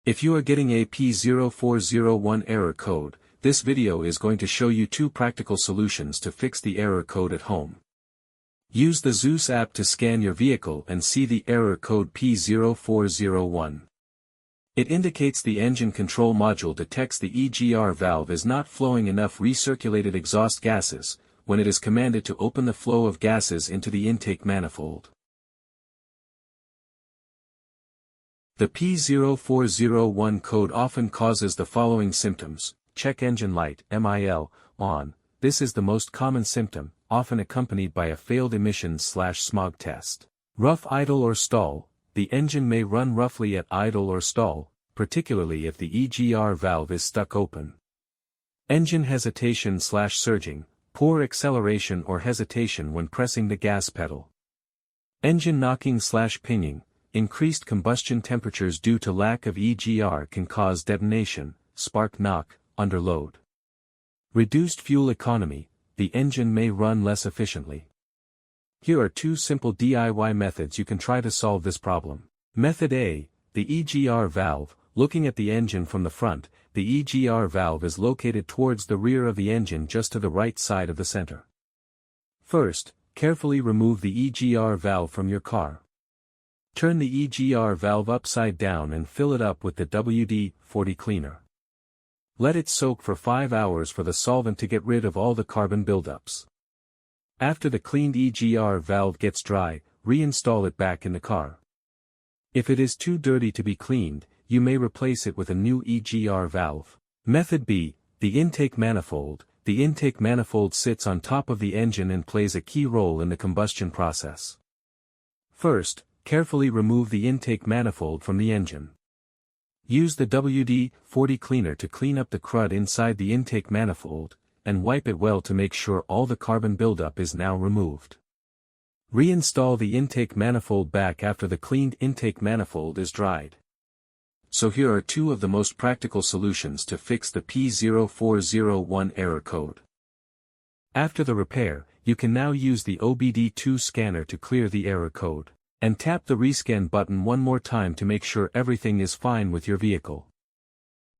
If you are getting a P0401 error code, this video is going to show you two practical solutions to fix the error code at home. Use the Zeus app to scan your vehicle and see the error code P0401. It indicates the engine control module detects the EGR valve is not flowing enough recirculated exhaust gases, when it is commanded to open the flow of gases into the intake manifold. The P0401 code often causes the following symptoms: check engine light (MIL) on. This is the most common symptom, often accompanied by a failed emissions/smog test. Rough idle or stall. The engine may run roughly at idle or stall, particularly if the EGR valve is stuck open. Engine hesitation/surging. Poor acceleration or hesitation when pressing the gas pedal. Engine knocking/pinging. Increased combustion temperatures due to lack of EGR can cause detonation, spark knock, under load. Reduced fuel economy, the engine may run less efficiently. Here are two simple DIY methods you can try to solve this problem. Method A, the EGR valve. Looking at the engine from the front, the EGR valve is located towards the rear of the engine just to the right side of the center. First, carefully remove the EGR valve from your car. Turn the EGR valve upside down and fill it up with the WD-40 cleaner. Let it soak for 5 hours for the solvent to get rid of all the carbon buildups. After the cleaned EGR valve gets dry, reinstall it back in the car. If it is too dirty to be cleaned, you may replace it with a new EGR valve. Method B, the intake manifold. The intake manifold sits on top of the engine and plays a key role in the combustion process. First, carefully remove the intake manifold from the engine. Use the WD-40 cleaner to clean up the crud inside the intake manifold, and wipe it well to make sure all the carbon buildup is now removed. Reinstall the intake manifold back after the cleaned intake manifold is dried. So here are two of the most practical solutions to fix the P0401 error code. After the repair, you can now use the OBD2 scanner to clear the error code. And tap the rescan button one more time to make sure everything is fine with your vehicle.